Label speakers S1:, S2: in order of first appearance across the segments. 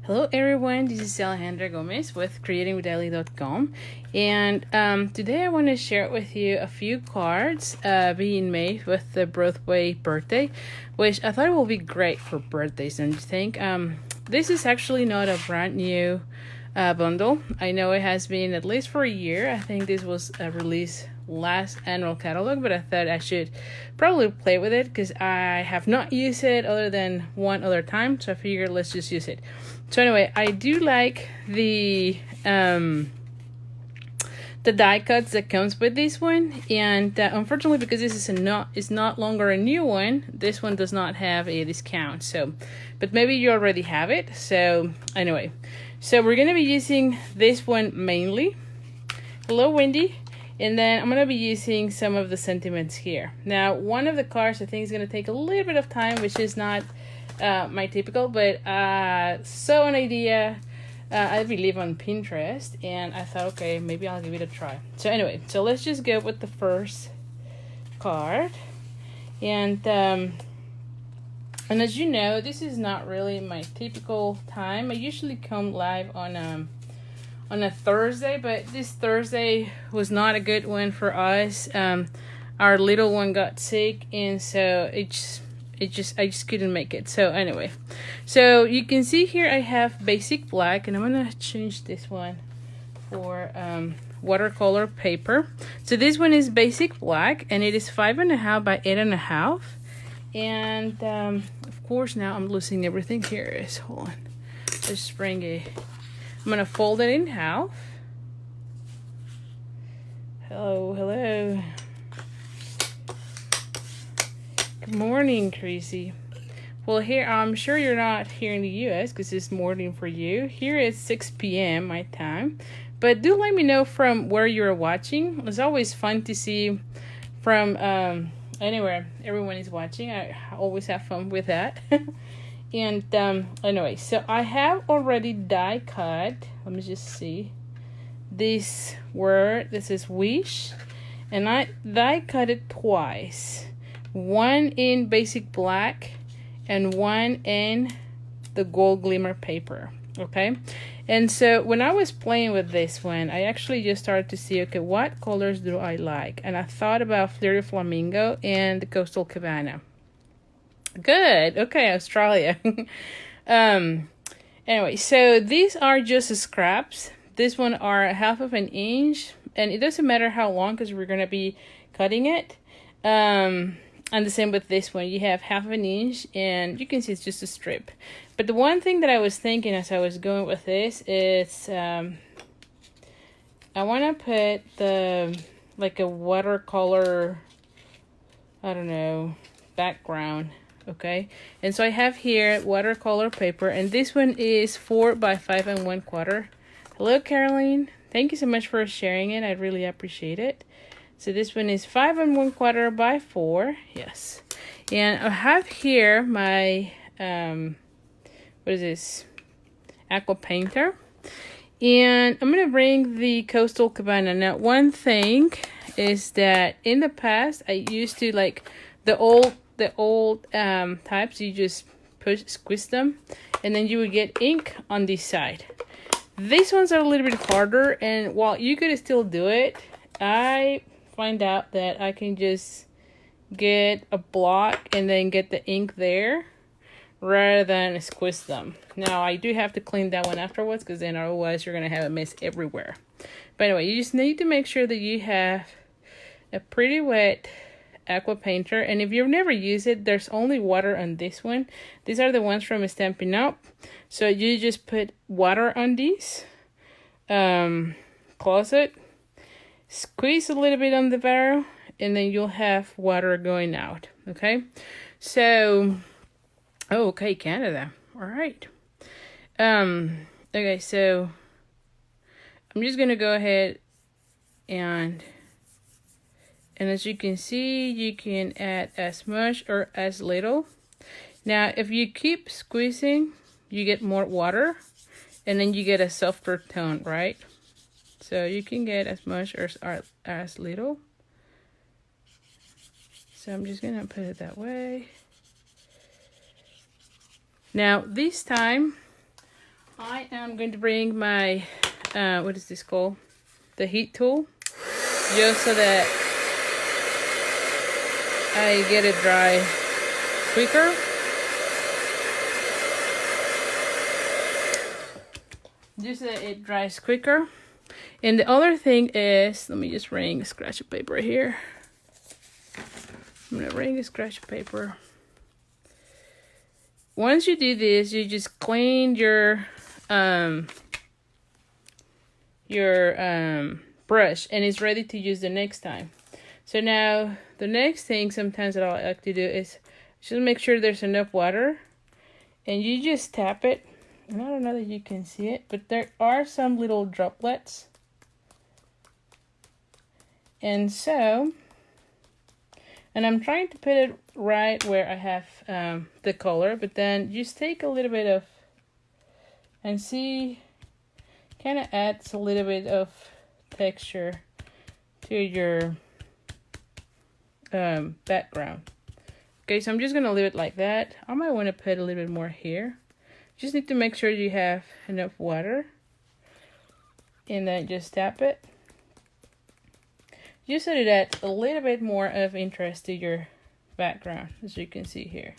S1: Hello everyone, this is Alejandra Gomez with creatingwithdaily.com, and today I want to share with you a few cards being made with the Broadway Birthday, which I thought will be great for birthdays, don't you think? This is actually not a brand new bundle. I know it has been at least for a year. I think this was released last annual catalog, but I thought I should probably play with it because I have not used it other than one other time, so I figured let's just use it. So anyway, I do like the die cuts that comes with this one, and unfortunately, because this is not longer a new one, this one does not have a discount. So, but maybe you already have it. So anyway, so we're gonna be using this one mainly. Hello, Wendy. And then I'm going to be using some of the sentiments here. Now, one of the cards I think is going to take a little bit of time, which is not my typical, but saw an idea, I believe, on Pinterest, and I thought, okay, maybe I'll give it a try. So anyway, so let's just go with the first card. And as you know, this is not really my typical time. I usually come live on a Thursday, but this Thursday was not a good one for us. Our little one got sick, and so I just couldn't make it. So anyway, so you can see here I have basic black, and I'm gonna change this one for watercolor paper. So this one is basic black, and it is 5.5 by 8.5, and of course now I'm losing everything. Here it is. Hold on, let's bring I'm going to fold it in half. Hello. Good morning, Tracy. Well, here, I'm sure you're not here in the U.S. because it's morning for you. Here it's 6 p.m. my time. But do let me know from where you're watching. It's always fun to see from anywhere everyone is watching. I always have fun with that. And anyway, so I have already die cut. Let me just see this word. This is wish, and I die cut it twice. One in basic black, and one in the gold glimmer paper. Okay, and so when I was playing with this one, I actually just started to see, okay, what colors do I like? And I thought about Flirty Flamingo and the Coastal Cabana. Good. Okay, Australia. Anyway, so these are just scraps. This one are 1/2 an inch, and it doesn't matter how long because we're gonna be cutting it. And the same with this one. You have 1/2 an inch, and you can see it's just a strip. But the one thing that I was thinking as I was going with this is I want to put the like a watercolor, I don't know, background. Okay, and so I have here watercolor paper, and this one is 4 by 5 1/4. Hello, Caroline. Thank you so much for sharing it. I really appreciate it. So this one is 5 1/4 by 4. Yes, and I have here my what is this? Aqua painter, and I'm gonna bring the Coastal Cabana. Now, one thing is that in the past I used to like the old types, you just squeeze them, and then you would get ink on this side. These ones are a little bit harder, and while you could still do it, I find out that I can just get a block and then get the ink there rather than squeeze them. Now, I do have to clean that one afterwards because then otherwise you're going to have a mess everywhere. But anyway, you just need to make sure that you have a pretty wet aqua painter, and if you've never used it, there's only water on this one. These are the ones from Stampin Up. So you just put water on these, close it, squeeze a little bit on the barrel, and then you'll have water going out. Okay, so okay, Canada. All right. Okay, so I'm just gonna go ahead and as you can see, you can add as much or as little. Now, if you keep squeezing, you get more water, and then you get a softer tone, right? So you can get as much or as little. So I'm just gonna put it that way. Now, this time, I am going to bring my, what is this called? The heat tool. Just so that I get it dry quicker. Just so that it dries quicker. And the other thing is, let me just bring a scratch of paper here. I'm gonna bring a scratch of paper. Once you do this, you just clean your brush, and it's ready to use the next time. So now the next thing sometimes that I like to do is just make sure there's enough water, and you just tap it. And I don't know that you can see it, but there are some little droplets. And so, and I'm trying to put it right where I have the color, but then just take a little bit of, and see, kind of adds a little bit of texture to your background. Okay, so I'm just gonna leave it like that. I might want to put a little bit more here. Just need to make sure you have enough water, and then just tap it. Just so that adds a little bit more of interest to your background, as you can see here.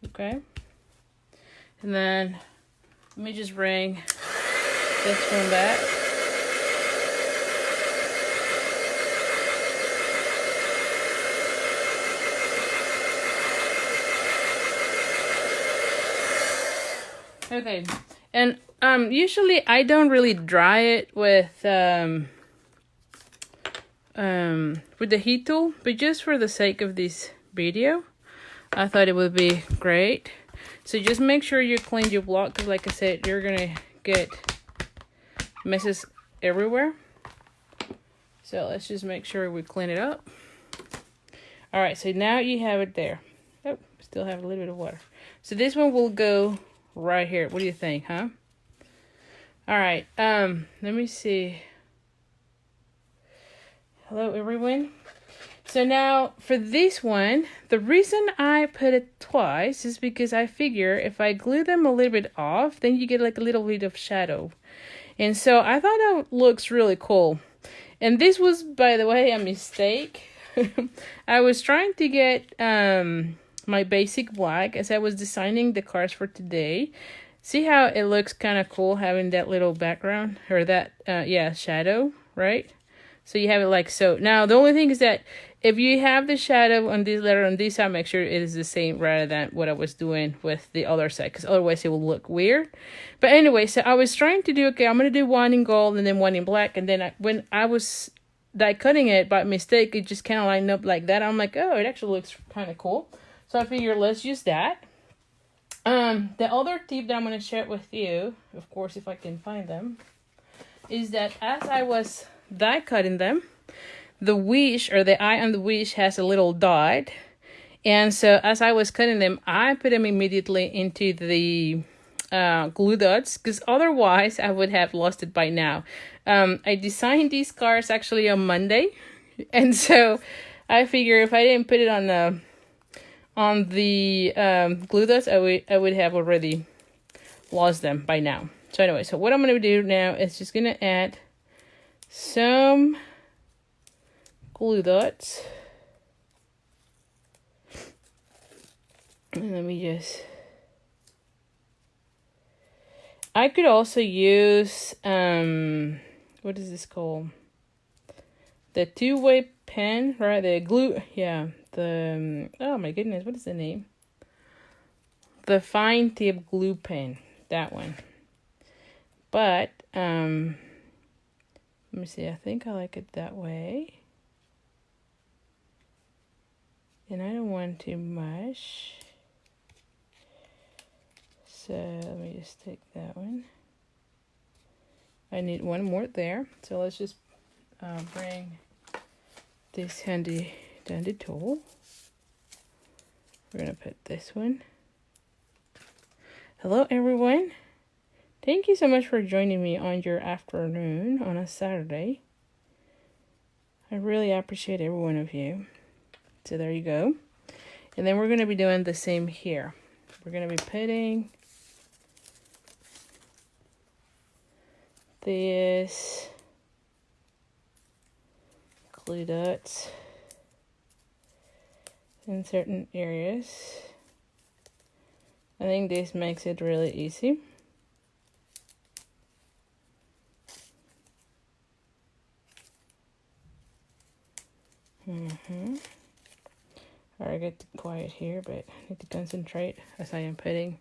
S1: Okay, and then let me just bring this one back. Okay, and usually I don't really dry it with the heat tool, but just for the sake of this video, I thought it would be great. So just make sure you clean your block, because like I said, you're gonna get messes everywhere. So let's just make sure we clean it up. All right, so now you have it there. Oh, still have a little bit of water. So this one will go right here. What do you think, huh? All right, let me see. Hello, everyone. So now for this one, the reason I put it twice is because I figure if I glue them a little bit off, then you get like a little bit of shadow. And so I thought that looks really cool. And this was, by the way, a mistake. I was trying to get my basic black as I was designing the cards for today. See how it looks kind of cool having that little background, or that, shadow, right? So you have it like so. Now, the only thing is that if you have the shadow on this letter on this side, make sure it is the same rather than what I was doing with the other side, because otherwise it will look weird. But anyway, so I was trying to do, okay, I'm going to do one in gold and then one in black. And then when I was die cutting it by mistake, it just kind of lined up like that. I'm like, oh, it actually looks kind of cool. So I figured let's use that. The other tip that I'm going to share with you, of course, if I can find them, is that as I was die cutting them, the wish, or the eye on the wish, has a little dot, and so as I was cutting them, I put them immediately into the glue dots, because otherwise I would have lost it by now. I designed these cards actually on Monday, and so I figure if I didn't put it on the glue dots, I would have already lost them by now. So anyway, so what I'm going to do now is just going to add some glue dots. And let me just, I could also use, what is this called? The two-way pen, right? The glue, yeah. The, oh my goodness, what is the name? The fine tip glue pen, that one. But, let me see, I think I like it that way. And I don't want too much. So let me just take that one. I need one more there. So let's just bring this handy dandy tool. We're gonna put this one. Hello everyone. Thank you so much for joining me on your afternoon on a Saturday. I really appreciate every one of you. So there you go. And then we're going to be doing the same here. We're going to be putting this glue dots in certain areas. I think this makes it really easy. I get quiet here, but I need to concentrate as I am putting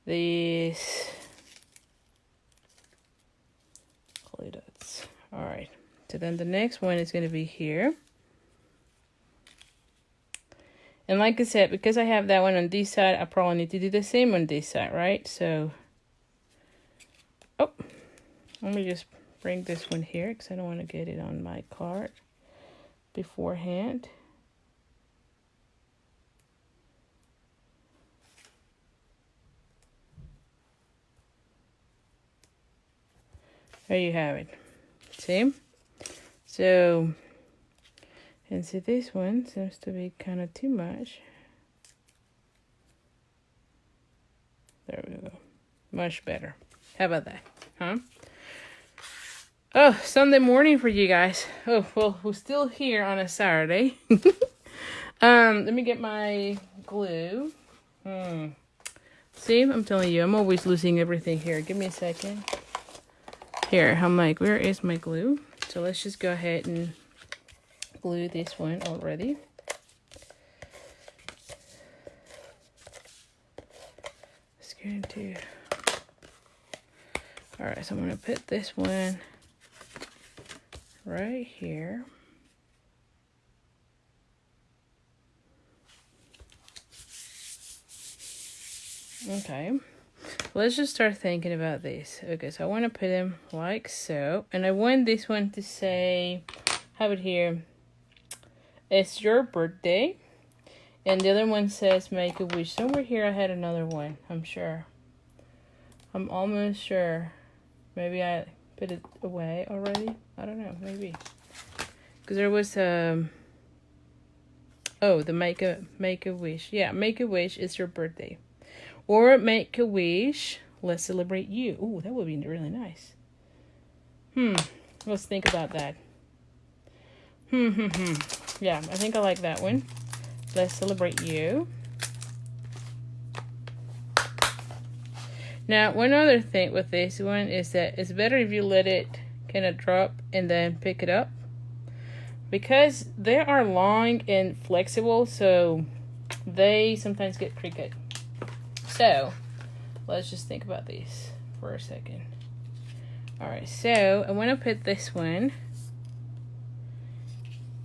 S1: these glue dots. All right, so then the next one is going to be here. And like I said, because I have that one on this side, I probably need to do the same on this side, right? So, oh, let me just bring this one here because I don't want to get it on my card beforehand. There you have it. See? So, and see, this one seems to be kind of too much. There we go. Much better. How about that? Huh? Oh, Sunday morning for you guys. Oh, well, we're still here on a Saturday. Let me get my glue. See, I'm telling you, I'm always losing everything here. Give me a second. Here, I'm like, where is my glue? So let's just go ahead and glue this one already. Let's get into. All right, so I'm gonna put this one right here. Okay, let's just start thinking about this. Okay, so I want to put them like so, and I want this one to say, have it here, it's your birthday, and the other one says make a wish. Somewhere here I had another one, I'm sure. I'm almost sure. Maybe I put it away already. I don't know, maybe. Because there was oh, the make a wish. Yeah, make a wish, it's your birthday. Or make a wish, let's celebrate you. Oh, that would be really nice. Let's think about that. Yeah, I think I like that one. Let's celebrate you. Now, one other thing with this one is that it's better if you let it kind of drop and then pick it up. Because they are long and flexible, so they sometimes get crooked. So, let's just think about these for a second. Alright, so I want to put this one.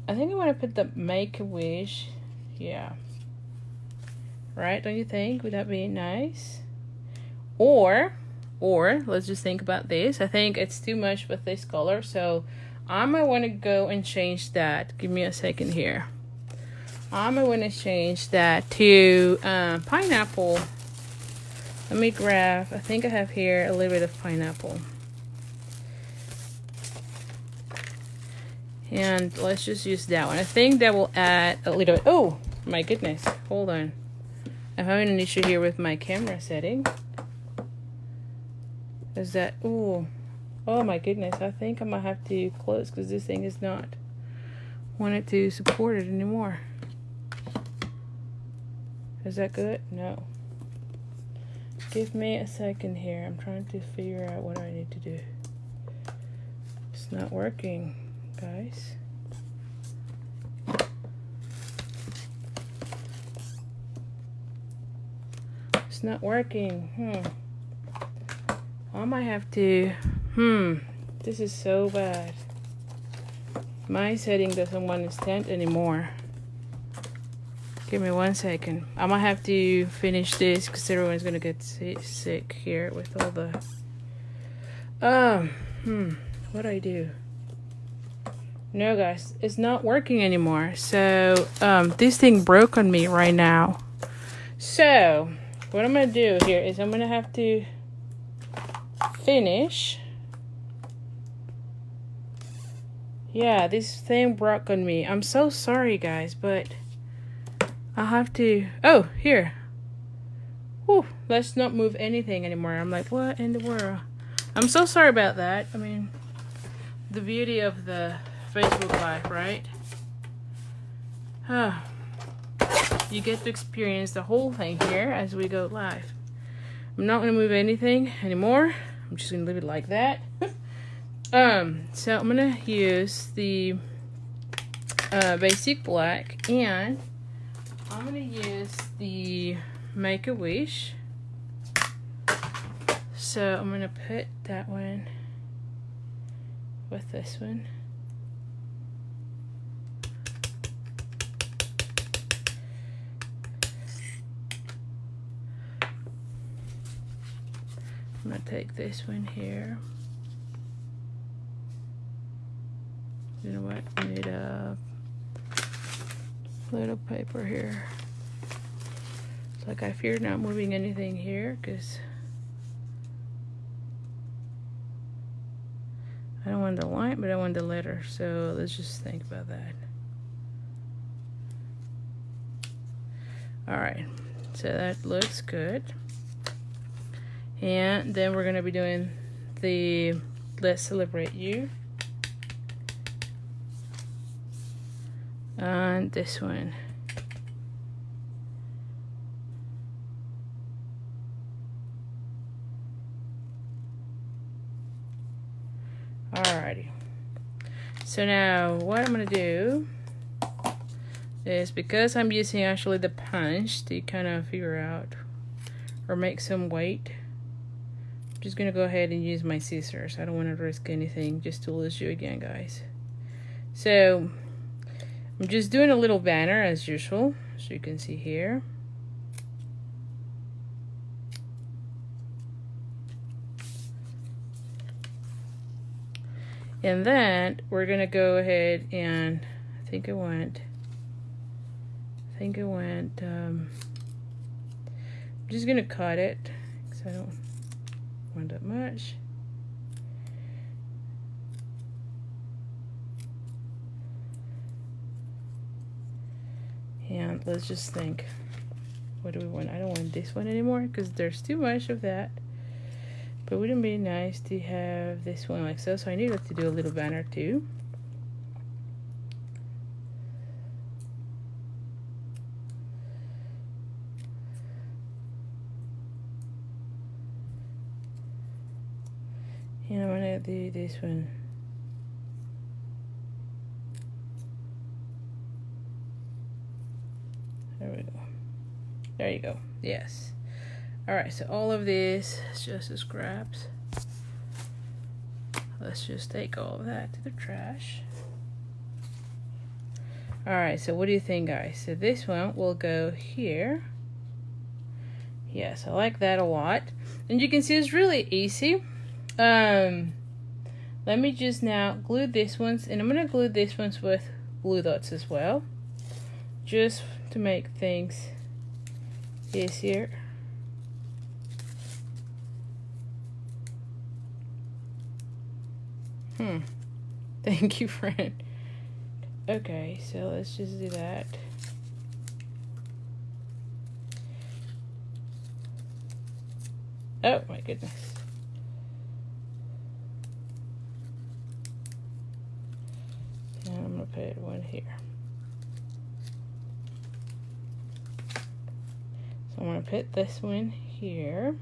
S1: I think I want to put the make a wish. Yeah. Right, don't you think? Would that be nice? Or let's just think about this. I think it's too much with this color, so I might want to go and change that. Give me a second here. I might want to change that to pineapple. Let me grab, I think I have here a little bit of pineapple. And let's just use that one. I think that will add a little, oh my goodness, hold on. I'm having an issue here with my camera setting. Is that, oh my goodness, I think I might have to close because this thing is not wanting to support it anymore. Is that good? No. Give me a second here. I'm trying to figure out what I need to do. It's not working, guys. It's not working. I might have to. This is so bad. My setting doesn't want to stand anymore. Give me 1 second. I might have to finish this because everyone's gonna get sick here with all the. What do I do? No, guys, it's not working anymore. So, this thing broke on me right now. So, what I'm gonna do here is I'm gonna have to finish. Yeah, this thing broke on me. I'm so sorry, guys, but I'll have to. Oh, here. Whew, let's not move anything anymore. I'm like, what in the world? I'm so sorry about that. I mean, the beauty of the Facebook Live, right? You get to experience the whole thing here as we go live. I'm not going to move anything anymore. I'm just going to leave it like that. So I'm going to use the basic black, and I'm going to use the Make-A-Wish. So I'm going to put that one with this one. I'm going to take this one here. You know what? I need a little paper here. It's like I fear not moving anything here because I don't want the line, but I want the letter. So let's just think about that. Alright, so that looks good. And then we're going to be doing the Let's Celebrate You. And this one. Alrighty. So now what I'm going to do is, because I'm using actually the punch to kind of figure out or make some weight, I'm just going to go ahead and use my scissors. I don't want to risk anything just to lose you again, guys. So I'm just doing a little banner as usual, so you can see here. And then we're gonna go ahead and I think it went I'm just gonna cut it because I don't want that much. And let's just think, what do we want? I don't want this one anymore because there's too much of that. But wouldn't it be nice to have this one like so? So I needed to do a little banner too. And I'm gonna do this one. There we go. There you go. Yes. Alright, so all of this is just the scraps. Let's just take all of that to the trash. Alright, so what do you think, guys? So this one will go here. Yes, I like that a lot. And you can see it's really easy. Let me just now glue these ones, and I'm going to glue these ones with glue dots as well, just to make things easier. Thank you, friend. Okay, so let's just do that. Oh my goodness. And I'm gonna put one here. So I'm gonna put this one here.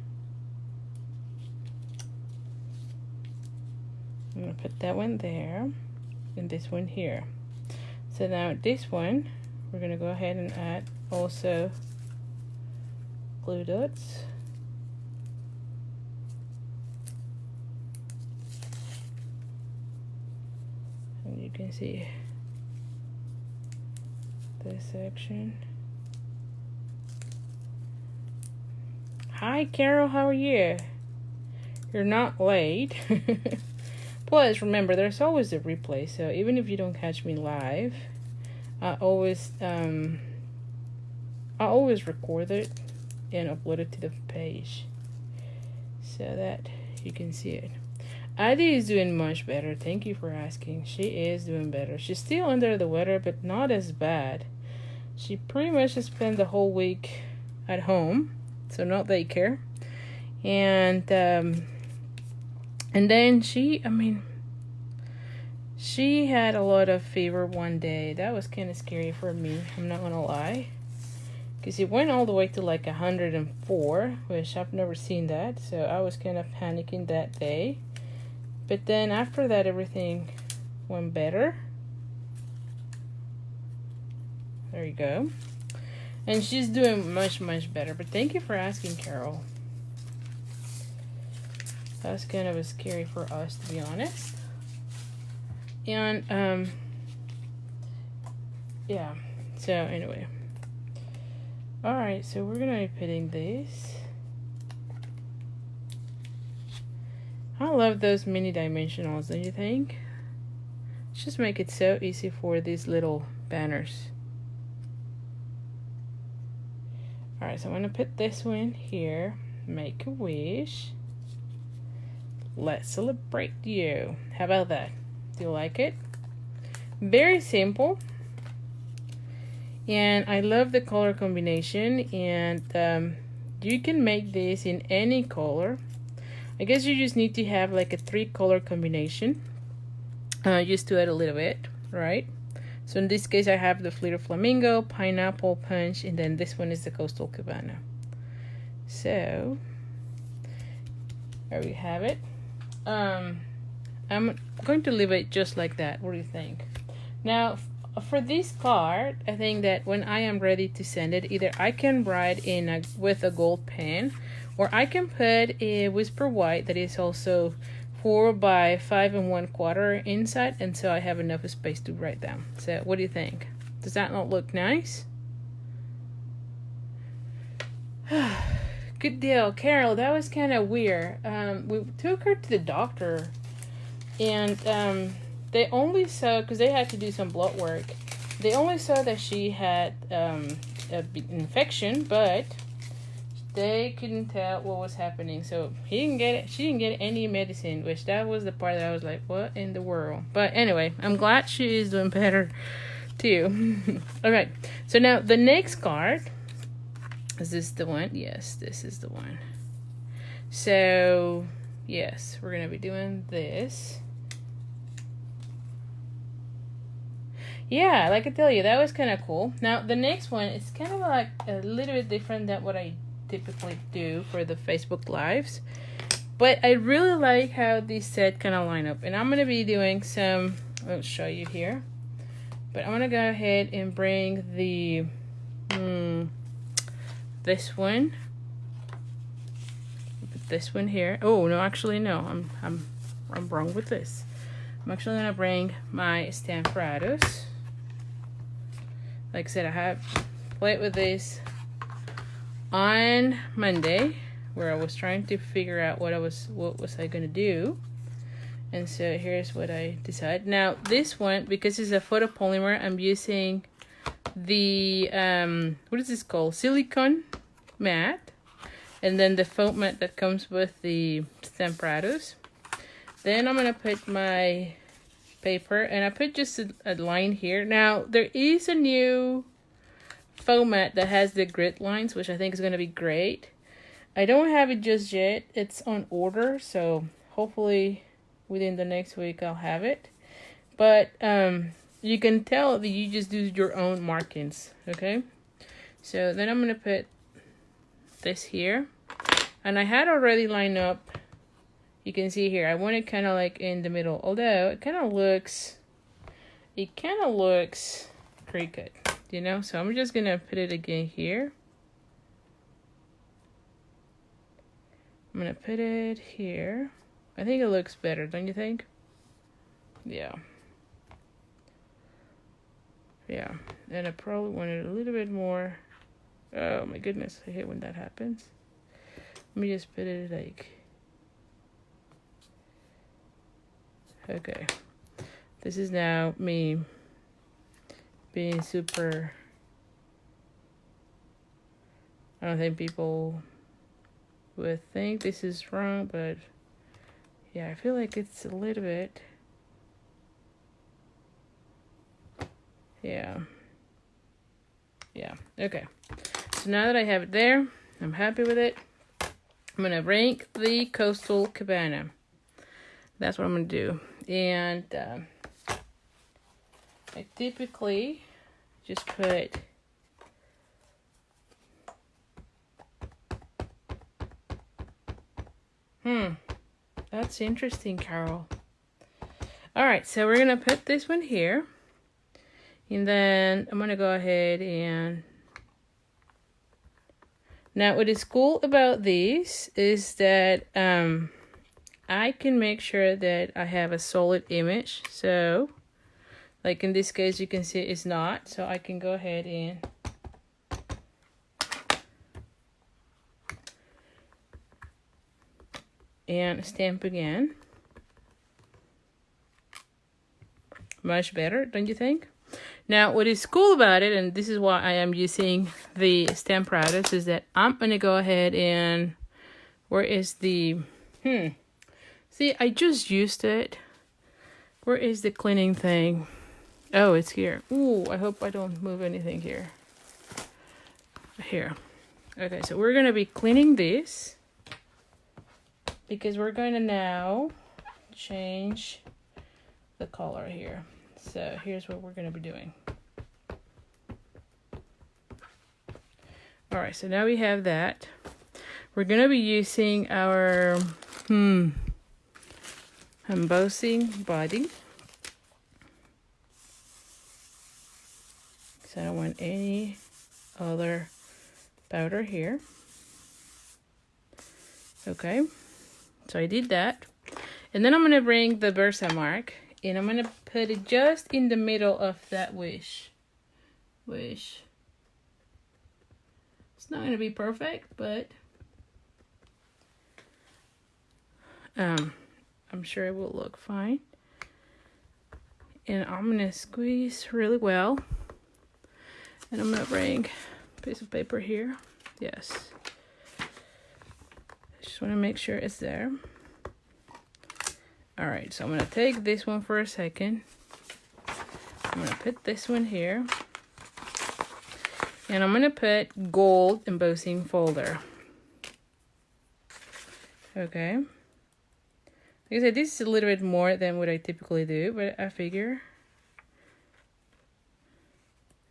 S1: I'm gonna put that one there and this one here. So now this one, we're gonna go ahead and add also glue dots. And you can see this section. Hi Carol, how are you? You're not late. Plus, remember, there's always a replay, so even if you don't catch me live, I always record it and upload it to the page so that you can see it. Adi is doing much better. Thank you for asking. She is doing better. She's still under the weather, but not as bad. She pretty much spent the whole week at home, so not daycare. And And then she had a lot of fever one day. That was kind of scary for me, I'm not gonna lie. Because it went all the way to like 104, which I've never seen that. So I was kind of panicking that day. But then after that, everything went better. There you go. And she's doing much, much better. But thank you for asking, Carol. That's kind of scary for us, to be honest. And, yeah. So, anyway. Alright, so we're gonna be putting this. I love those mini dimensionals, don't you think? Just make it so easy for these little banners. Alright, so I'm gonna put this one here. Make a wish. Let's celebrate you. How about that? Do you like it? Very simple. And I love the color combination. And you can make this in any color. I guess you just need to have like a 3-color combination. Just to add a little bit, right? So in this case, I have the Flitter Flamingo, Pineapple Punch, and then this one is the Coastal Cabana. So there we have it. I'm going to leave it just like that. What do you think? Now, for this card, I think that when I am ready to send it, either I can write with a gold pen, or I can put a Whisper White that is also 4 by 5 1/4 inside, and so I have enough space to write down. So what do you think? Does that not look nice? Good deal. Carol, that was kind of weird. We took her to the doctor, and they only saw, because they had to do some blood work, they only saw that she had an infection, but they couldn't tell what was happening. So she didn't get any medicine, which that was the part that I was like, what in the world? But anyway, I'm glad she is doing better too. Alright, so now the next card, is this the one? Yes, this is the one. So yes, we're gonna be doing this. Yeah, like I tell you, that was kind of cool. Now the next one is kind of like a little bit different than what I typically do for the Facebook Lives, but I really like how these set kind of line up, and I'm gonna be doing some, I'll show you here, but I'm gonna go ahead and bring the this one, put this one here. Oh no, actually no, I'm wrong with this. I'm actually gonna bring my Stamparados. Like I said, I have played with this on Monday, where I was trying to figure out what was I gonna do, and so here's what I decided. Now this one, because it's a photopolymer, I'm using the what is this called, silicone mat, and then the foam mat that comes with the Stamparados. Then I'm gonna put my paper, and I put just a line here. Now there is a new foam mat that has the grid lines, which I think is going to be great. I don't have it just yet. It's on order, so hopefully within the next week I'll have it. But you can tell that you just do your own markings, okay? So then I'm going to put this here, and I had already lined up. You can see here, I want it kind of like in the middle, although it kind of looks crooked, you know? So I'm just gonna put it again here. I'm gonna put it here. I think it looks better, don't you think? Yeah. Yeah, and I probably wanted a little bit more. Oh my goodness, I hate when that happens. Let me just put it like, okay, this is now me being super, I don't think people would think this is wrong, but yeah, I feel like it's a little bit, yeah, okay. So now that I have it there, I'm happy with it. I'm gonna rank the Coastal Cabana. That's what I'm gonna do. And I typically just put that's interesting, Carol. All right, so we're gonna put this one here, and then I'm gonna go ahead and now what is cool about these is that I can make sure that I have a solid image. So like in this case, you can see it's not, so I can go ahead and stamp again. Much better, don't you think? Now, what is cool about it, and this is why I am using the stamp apparatus, is that I'm gonna go ahead and where is the see, I just used it. Where is the cleaning thing? Oh, it's here. Ooh, I hope I don't move anything here. Here. Okay, so we're gonna be cleaning this because we're going to now change the color here. So here's what we're going to be doing. All right, so now we have that. We're going to be using our embossing body. So I don't want any other powder here. Okay, so I did that. And then I'm going to bring the Versamark and I'm going to put it just in the middle of that wish. It's not going to be perfect, but I'm sure it will look fine. And I'm going to squeeze really well. And I'm going to bring a piece of paper here. Yes. Just want to make sure it's there. All right, so I'm going to take this one for a second. I'm going to put this one here. And I'm going to put gold embossing folder. Okay. Like I said, this is a little bit more than what I typically do, but I figure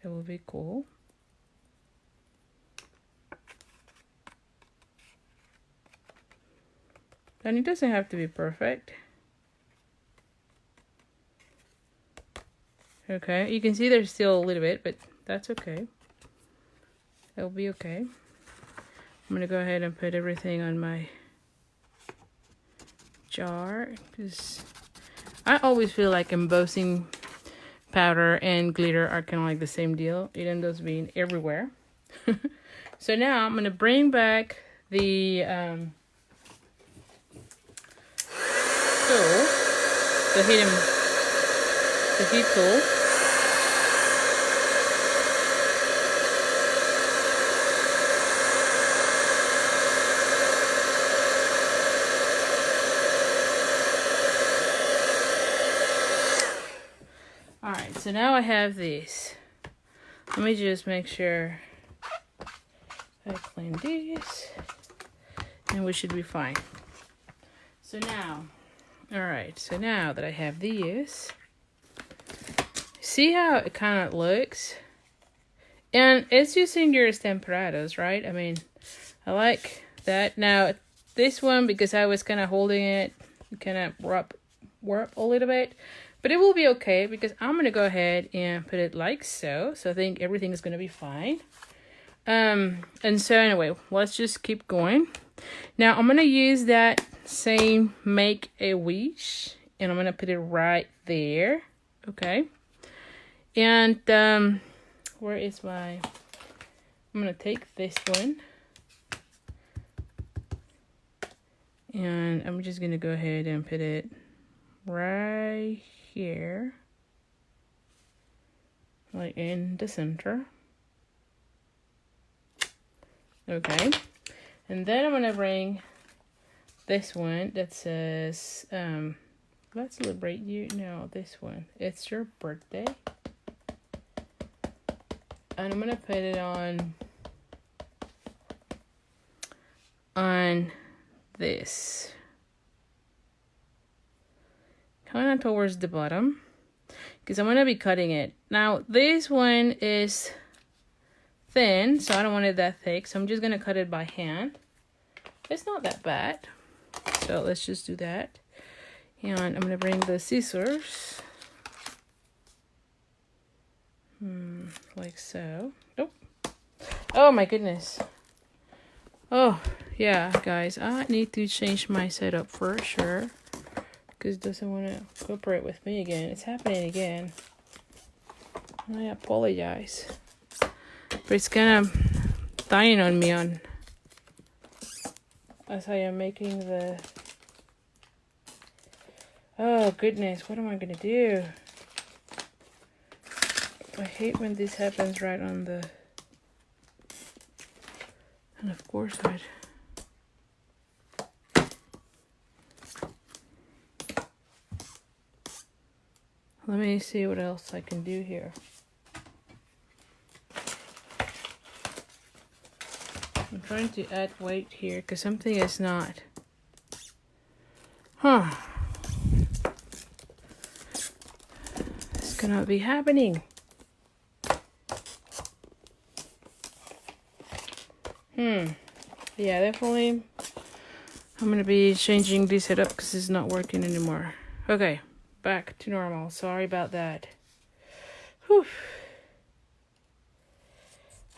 S1: it will be cool. And it doesn't have to be perfect. Okay, you can see there's still a little bit, but that's okay. It'll be okay. I'm gonna go ahead and put everything on my jar because I always feel like embossing powder and glitter are kind of like the same deal, even those being everywhere. So now I'm gonna bring back the tool, the heat tool. Alright, so now I have these. Let me just make sure I clean these and we should be fine. So now, alright, so now that I have these, see how it kind of looks? And it's using your stamparatos, right? I mean, I like that. Now, this one, because I was kind of holding it, kind of warp a little bit. But it will be okay because I'm going to go ahead and put it like so. So I think everything is going to be fine. And so anyway, let's just keep going. Now I'm going to use that same Make a Wish. And I'm going to put it right there. Okay. And where is my... I'm going to take this one. And I'm just going to go ahead and put it right here, like in the center. Okay, and then I'm gonna bring this one that says let's celebrate you. No, this one, it's your birthday, and I'm gonna put it on this. kind of towards the bottom, because I'm going to be cutting it. Now, this one is thin, so I don't want it that thick, so I'm just going to cut it by hand. It's not that bad, so let's just do that. And I'm going to bring the scissors, like so. Nope. Oh my goodness. Oh, yeah, guys, I need to change my setup for sure, because it doesn't want to cooperate with me again. It's happening again. I apologize. But it's kind of dying on me as I am making the... Oh, goodness, what am I going to do? I hate when this happens right on the... And of course let me see what else I can do here. I'm trying to add weight here because something is not. This cannot be happening. Yeah, definitely. I'm gonna be changing this setup because it's not working anymore. Okay, back to normal. Sorry about that. Whew.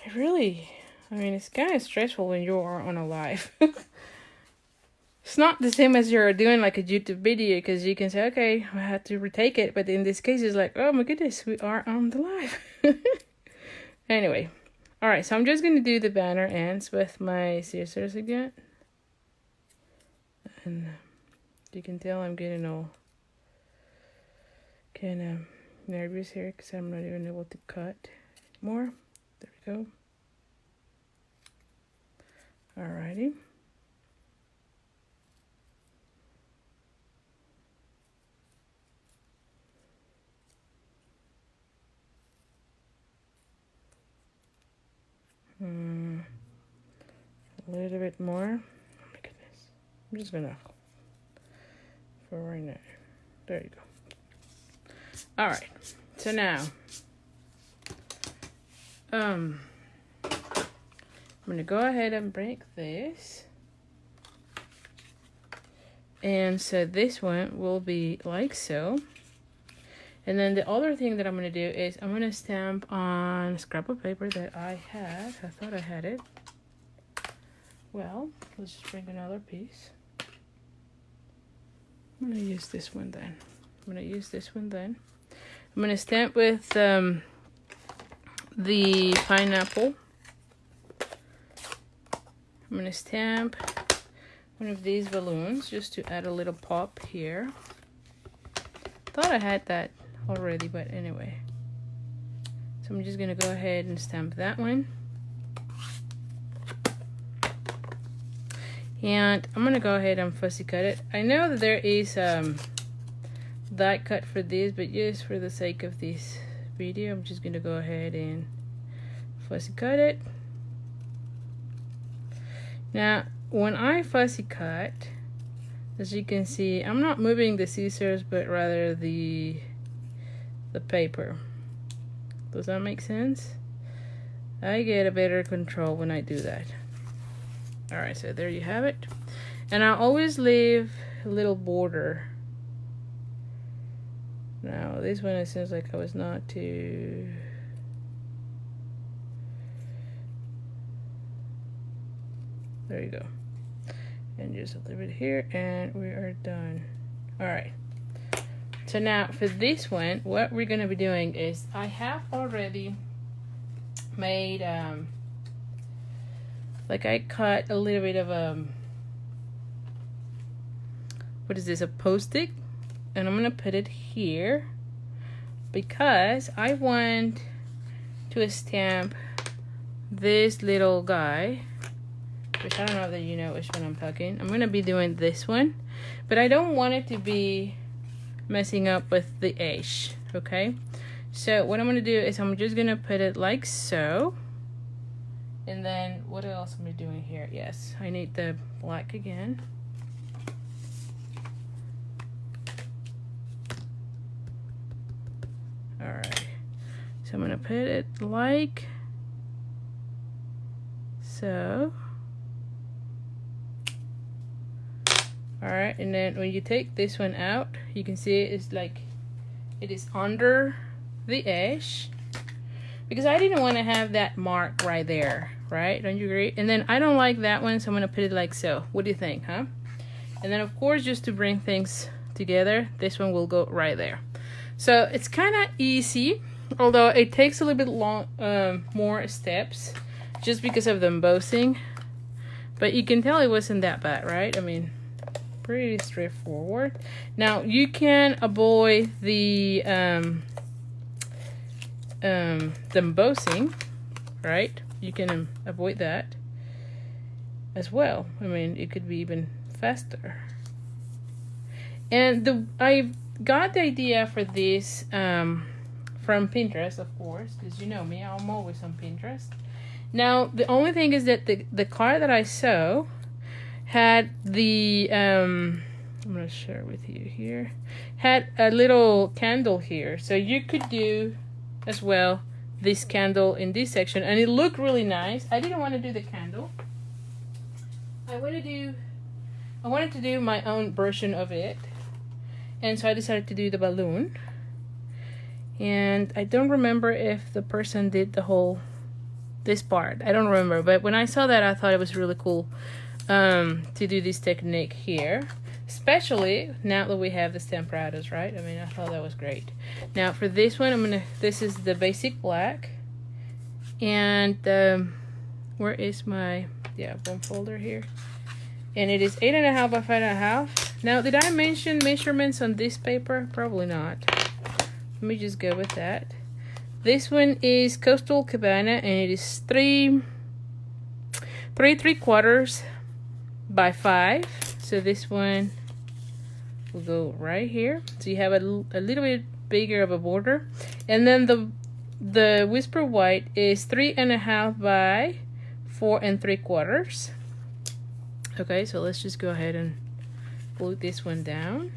S1: I mean, it's kind of stressful when you are on a live. It's not the same as you're doing like a YouTube video, because you can say, okay, I had to retake it. But in this case, it's like, oh my goodness, we are on the live. Anyway. Alright, so I'm just going to do the banner ends with my scissors again. And you can tell I'm getting all kind of nervous here because I'm not even able to cut more. There we go. Alrighty. A little bit more. Oh my goodness. I'm just gonna, for right now. There you go. Alright. So now, I'm gonna go ahead and break this. And so this one will be like so. And then the other thing that I'm going to do is I'm going to stamp on a scrap of paper that I had. I thought I had it. Well, let's just bring another piece. I'm going to use this one then. I'm going to stamp with the pineapple. I'm going to stamp one of these balloons just to add a little pop here. Thought I had that already, but anyway. So I'm just gonna go ahead and stamp that one. And I'm gonna go ahead and fussy cut it. I know that there is die cut for this, but just for the sake of this video, I'm just gonna go ahead and fussy cut it. Now, when I fussy cut, as you can see, I'm not moving the scissors, but rather the paper. Does that make sense? I get a better control when I do that. Alright, so there you have it. And I always leave a little border. Now, this one, it seems like I was not too... There you go. And just a little bit here, and we are done. Alright. So now for this one, what we're gonna be doing is I have already made like I cut a little bit of what is this, a post-it, and I'm gonna put it here because I want to stamp this little guy, which I don't know that you know which one I'm talking. I'm gonna be doing this one, but I don't want it to be messing up with the edge. Okay, so what I'm gonna do is I'm just gonna put it like so, and then what else am I doing here? Yes, I need the black again. So I'm gonna put it like so. Alright, and then when you take this one out, you can see it's like it is under the edge, because I didn't want to have that mark right there, right? Don't you agree? And then I don't like that one, so I'm gonna put it like so. What do you think, huh? And then of course, just to bring things together, this one will go right there. So it's kind of easy, although it takes a little bit long, more steps, just because of the embossing. But you can tell it wasn't that bad, right? I mean, pretty straightforward. Now you can avoid the embossing, right? You can avoid that as well. I mean, it could be even faster. And I got the idea for this from Pinterest, of course, because you know me, I'm always on Pinterest. Now the only thing is that the card that I sew had the I'm gonna share with you here, had a little candle here, so you could do as well this candle in this section, and it looked really nice. I didn't want to do the candle. I wanted to do my own version of it, and so I decided to do the balloon. And I don't remember if the person did this part. I don't remember, but when I saw that, I thought it was really cool to do this technique here, especially now that we have the stamparatus, right? I mean, I thought that was great. Now for this one, this is the basic black, and where is my one folder here, and it is 8.5 by 5.5. Now, did I mention measurements on this paper? Probably not. Let me just go with that. This one is Coastal Cabana, and it is 3 3/4 by 5. So this one will go right here. So you have a little bit bigger of a border, and then the Whisper White is 3.5 by 4 3/4. Okay, so let's just go ahead and glue this one down.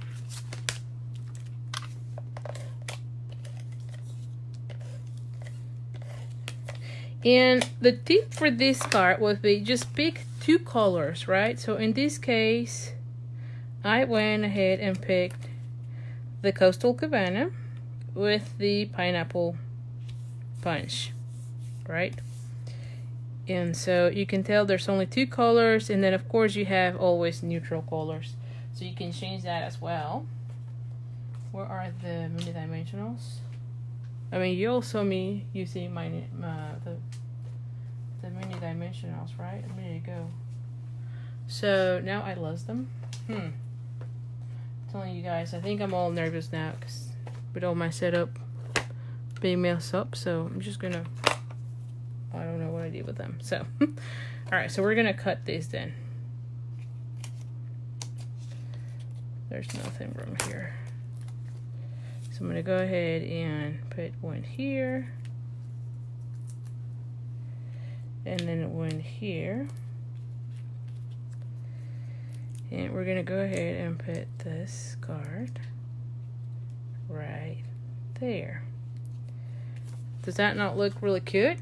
S1: And the tip for this card would be just pick 2 colors, right? So in this case, I went ahead and picked the Coastal Cabana with the pineapple punch, right? And so you can tell there's only 2 colors, and then of course you have always neutral colors, so you can change that as well. Where are the mini dimensionals? I mean, you all saw me using my the mini dimensionals, right, a minute ago. So now I lost them. I'm telling you guys, I think I'm all nervous now because with all my setup being messed up. So I'm just gonna, I don't know what I did with them. So all right, so we're gonna cut this then. There's nothing from here. So I'm gonna go ahead and put one here, and then one here, and we're gonna go ahead and put this card right there. Does that not look really cute?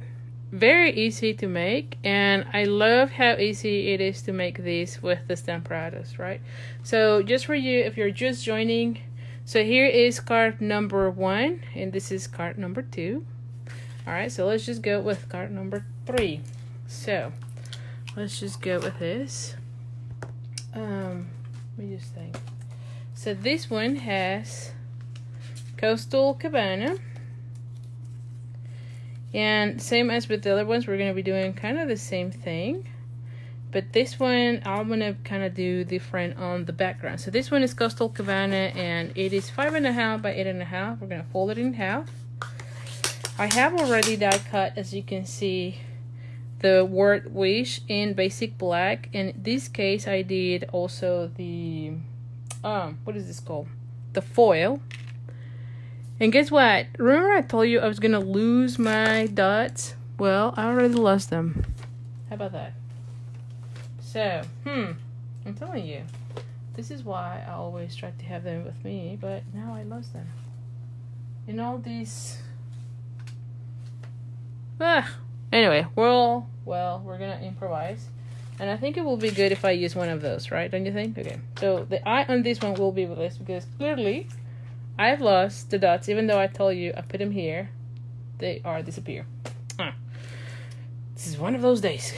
S1: Very easy to make, and I love how easy it is to make these with the stamparatus, right? So just for you, if you're just joining, so here is card number 1, and this is card number 2. All right, so let's just go with card number 3. So let's just go with this. Let me just think. So this one has Coastal Cabana, and same as with the other ones, we're going to be doing kind of the same thing, but this one I'm going to kind of do different on the background. So this one is Coastal Cabana, and it is 5.5 by 8.5. We're going to fold it in half. I have already die cut, as you can see, the word wish in basic black. In this case, I did also the what is this called, the foil. And guess what? Remember I told you I was gonna lose my dots? Well, I already lost them. How about that? So, I'm telling you, this is why I always try to have them with me, but now I lost them. In all these Anyway, we're gonna improvise. And I think it will be good if I use one of those, right? Don't you think? Okay. So the eye on this one will be with this because clearly I've lost the dots. Even though I told you I put them here, they are disappear. This is one of those days.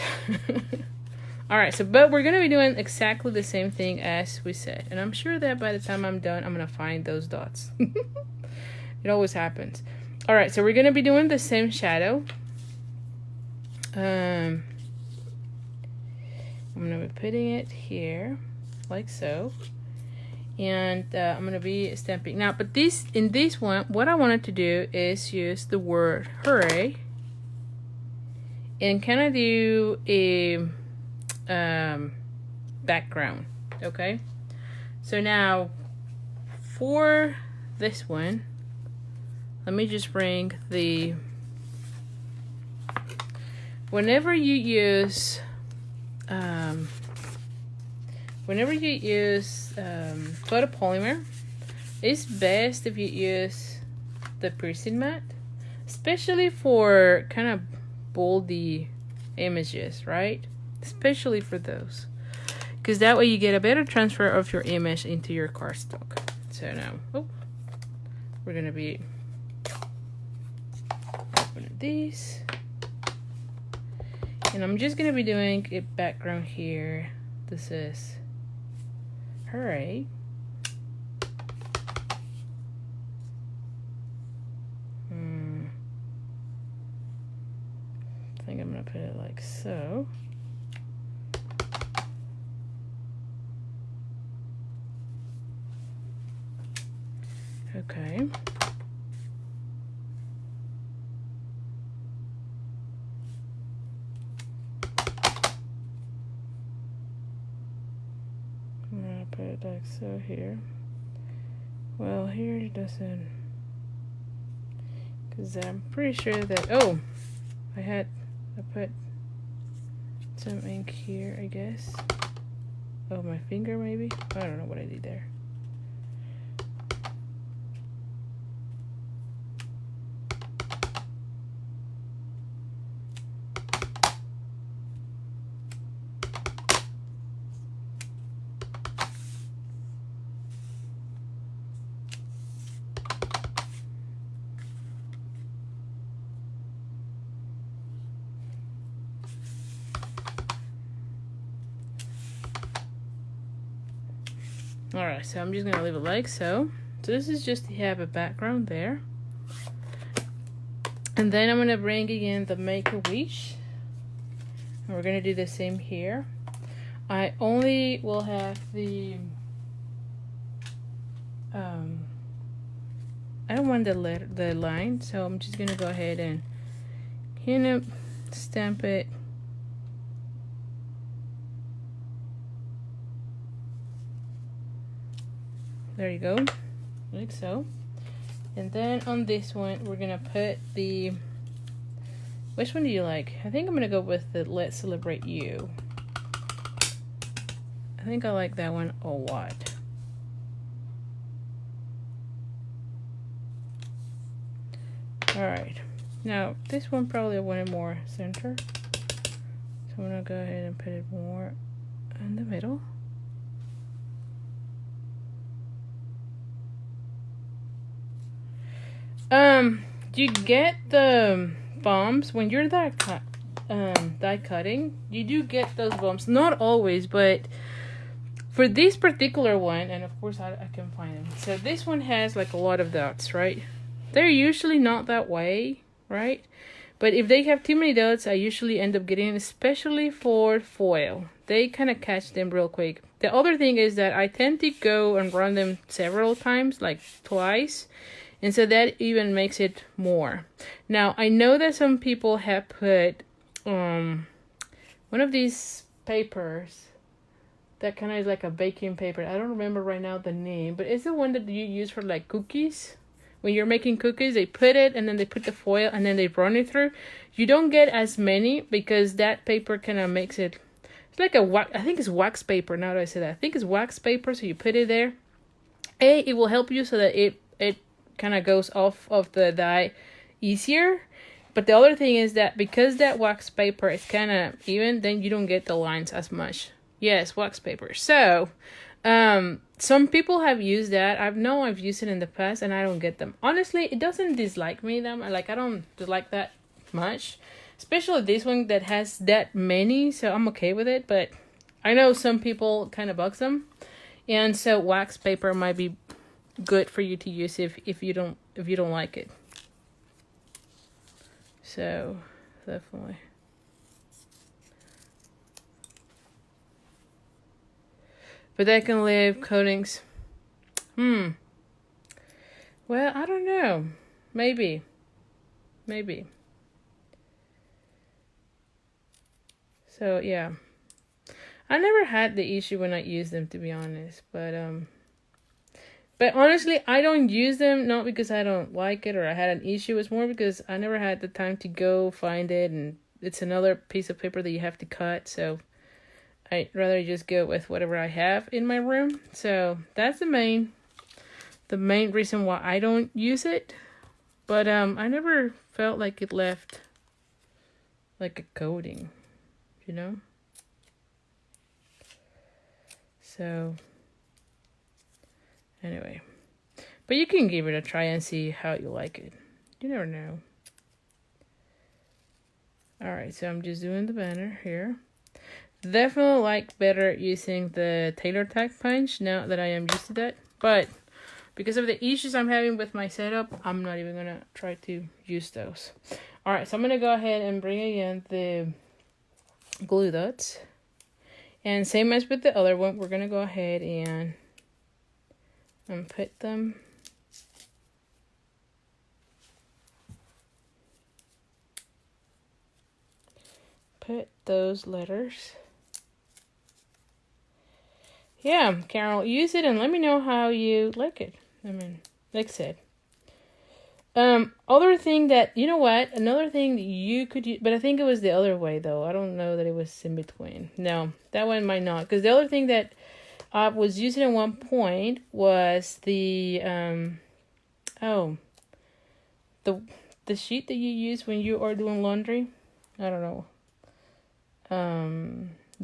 S1: Alright, so but we're gonna be doing exactly the same thing as we said. And I'm sure that by the time I'm done, I'm gonna find those dots. It always happens. Alright, so we're gonna be doing the same shadow. I'm gonna be putting it here, like so. And I'm gonna be stamping now. But in this one, what I wanted to do is use the word hooray, and kind of do a background. Okay. So now for this one, let me just bring the. Whenever you use photopolymer, it's best if you use the piercing mat, especially for kind of boldy images, right? Especially for those, because that way you get a better transfer of your image into your cardstock. So now, we're gonna be opening these. And I'm just going to be doing a background here. This is hooray. I think I'm going to put it like so. Okay. Put it like so here. Well, here it doesn't, because I'm pretty sure that I put some ink here, I guess. Oh, my finger maybe. I don't know what I did there. Alright, so I'm just going to leave it like so. So this is just to have a background there. And then I'm going to bring again the Make-A-Wish. And we're going to do the same here. I only will have the... I don't want the line, so I'm just going to go ahead and kind of stamp it. There you go, like so. And then on this one, we're gonna put the, which one do you like? I think I'm gonna go with the Let's Celebrate You. I think I like that one a lot. Alright, now this one probably I wanted more center. So I'm gonna go ahead and put it more in the middle. You get the bumps when you're die cutting. You do get those bumps, not always, but for this particular one, and of course I can find them. So this one has like a lot of dots, right? They're usually not that way, right? But if they have too many dots, I usually end up getting, especially for foil. They kind of catch them real quick. The other thing is that I tend to go and run them several times, like twice. And so that even makes it more. Now, I know that some people have put one of these papers that kind of is like a baking paper. I don't remember right now the name, but it's the one that you use for like cookies. When you're making cookies, they put it and then they put the foil and then they run it through. You don't get as many because that paper kind of makes it, it's like a wax, I think it's wax paper now that I say that. I think it's wax paper, so you put it there. It will help you so that it kind of goes off of the die easier. But the other thing is that because that wax paper is kind of even, then you don't get the lines as much. Yes, wax paper. So, some people have used that. I've used it in the past and I don't get them. Honestly, it doesn't dislike me them. Like, I don't dislike that much. Especially this one that has that many, so I'm okay with it. But I know some people kind of bugs them. And so wax paper might be good for you to use if you don't like it. So, definitely. But that can leave coatings. Well, I don't know. Maybe. So, yeah. I never had the issue when I used them, to be honest. But honestly, I don't use them, not because I don't like it or I had an issue. It's more because I never had the time to go find it, and it's another piece of paper that you have to cut. So I'd rather just go with whatever I have in my room. So that's the main reason why I don't use it. But I never felt like it left like a coating, you know? So anyway, but you can give it a try and see how you like it. You never know. Alright, so I'm just doing the banner here. Definitely like better using the Tailor Tack punch now that I am used to that. But because of the issues I'm having with my setup, I'm not even going to try to use those. Alright, so I'm going to go ahead and bring again the glue dots. And same as with the other one, we're going to go ahead and put them those letters. Yeah, Carol, use it and let me know how you like it. I mean, like I said. Other thing that, you know what? Another thing that you could use, but I think it was the other way though. I don't know that it was in between. No, that one might not. Because the other thing that I was using at one point was the, the sheet that you use when you are doing laundry. I don't know.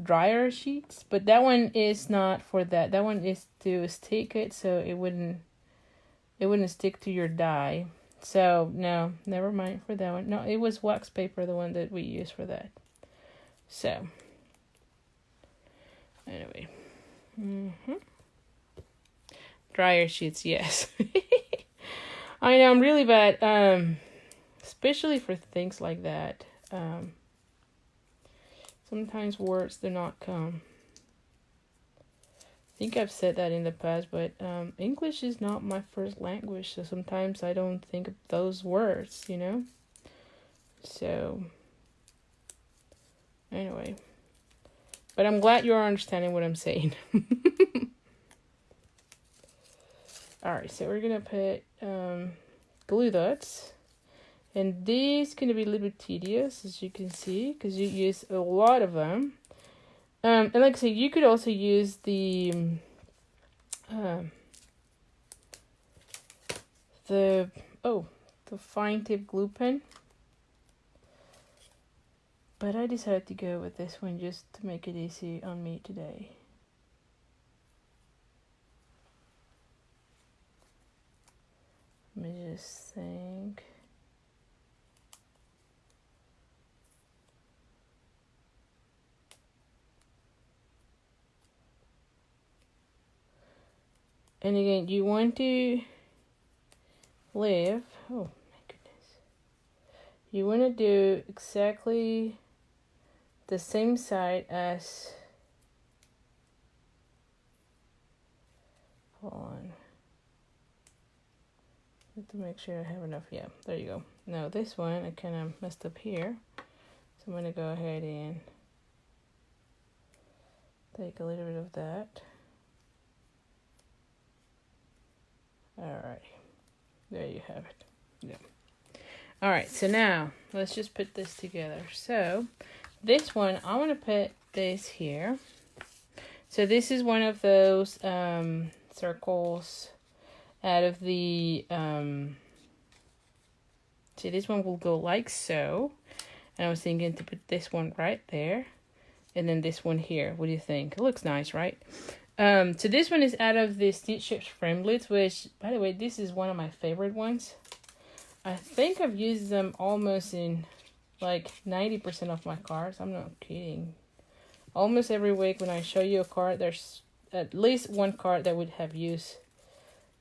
S1: Dryer sheets. But that one is not for that. That one is to stick it so it wouldn't stick to your dye. So, no, never mind for that one. No, it was wax paper, the one that we used for that. So, anyway. Dryer sheets, yes. I know, I'm really bad, especially for things like that. Sometimes words do not come. I think I've said that in the past, but English is not my first language, so sometimes I don't think of those words, you know? So, anyway. But I'm glad you're understanding what I'm saying. Alright, so we're going to put glue dots. And these going to be a little bit tedious, as you can see, because you use a lot of them. And like I said, you could also use the fine tip glue pen. But I decided to go with this one just to make it easy on me today. Let me just think. And again, you want to leave, oh my goodness. You want to do exactly the same side as, hold on. I have to make sure I have enough, yeah, there you go. Now this one, I kind of messed up here. So I'm going to go ahead and take a little bit of that. Alright, there you have it. Yeah. Alright, so now let's just put this together. So this one, I want to put this here. So this is one of those circles out of the See, this one will go like so. And I was thinking to put this one right there. And then this one here. What do you think? It looks nice, right? So this one is out of the Stitch Shapes framelits, which, by the way, this is one of my favorite ones. I think I've used them almost in like 90% of my cards. I'm not kidding. Almost every week when I show you a card, there's at least one card that would have used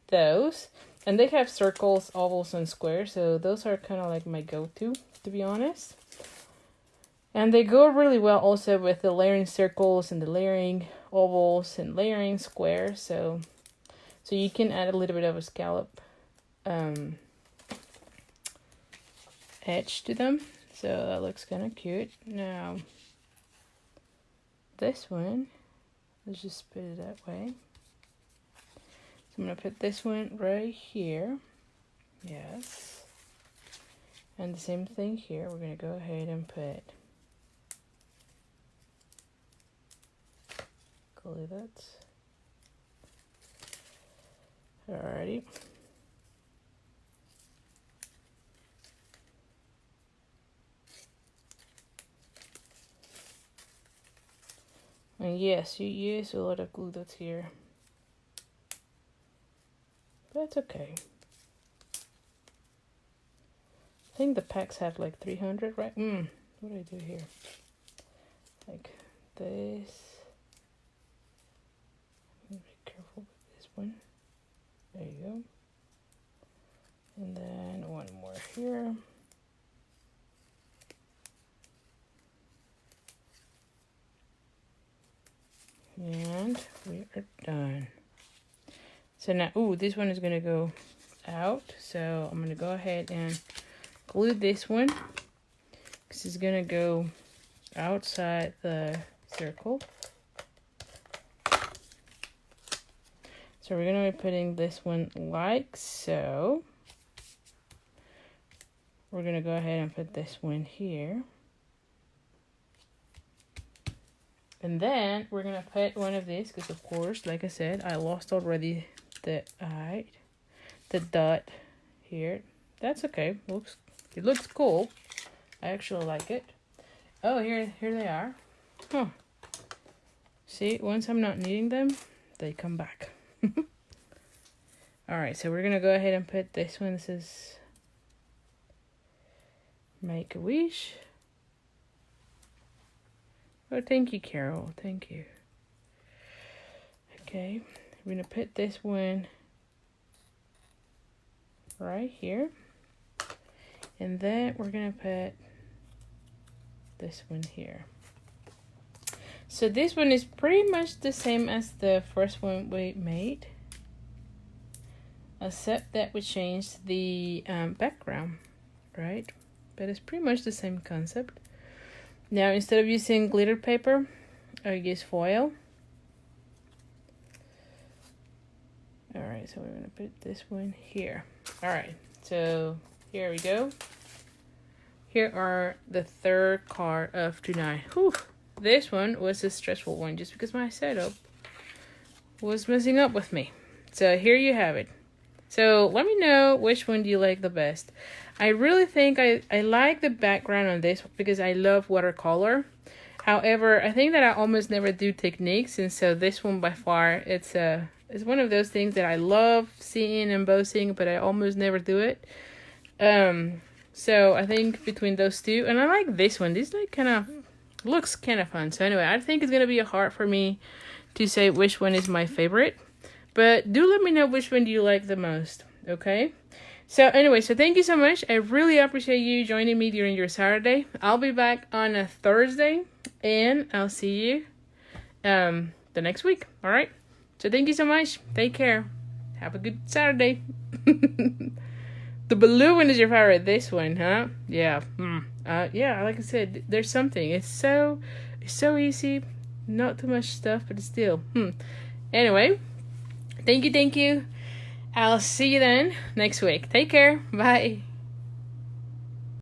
S1: those. And they have circles, ovals, and squares. So those are kind of like my go-to be honest. And they go really well also with the layering circles and the layering ovals and layering squares. So you can add a little bit of a scallop edge to them. So that looks kind of cute. Now, this one, let's just put it that way. So I'm going to put this one right here. Yes. And the same thing here. We're going to go ahead and put glue that. Alrighty. And yes, you use a lot of glue dots here. That's okay. I think the packs have like 300, right? What do I do here? Like this. Be careful with this one. There you go. And then one more here. And we are done. So now, this one is going to go out. So I'm going to go ahead and glue this one. This is going to go outside the circle. So we're going to be putting this one like so. We're going to go ahead and put this one here. And then we're going to put one of these because, of course, like I said, I lost already the dot here. That's okay. It looks cool. I actually like it. Oh, here they are. Huh. See, once I'm not needing them, they come back. Alright, so we're going to go ahead and put this one. This is Make a Wish. Oh, thank you, Carol. Thank you. Okay, we're going to put this one right here. And then we're going to put this one here. So this one is pretty much the same as the first one we made, except that we changed the background, right? But it's pretty much the same concept. Now, instead of using glitter paper, I use foil. Alright, so we're going to put this one here. Alright, so here we go. Here are the third card of tonight. Whew, this one was a stressful one just because my setup was messing up with me. So here you have it. So let me know which one do you like the best. I really think I like the background on this because I love watercolor. However, I think that I almost never do techniques, and so this one by far it's one of those things that I love seeing and embossing, but I almost never do it. So I think between those two, and I like this one. This like kind of looks kind of fun. So anyway, I think it's gonna be hard for me to say which one is my favorite. But do let me know which one do you like the most, okay? So anyway, so thank you so much. I really appreciate you joining me during your Saturday. I'll be back on a Thursday, and I'll see you the next week, all right? So thank you so much. Take care. Have a good Saturday. The blue one is your favorite. This one, huh? Yeah. Yeah, like I said, there's something. It's so easy. Not too much stuff, but still. Anyway. Thank you. I'll see you then next week. Take care. Bye.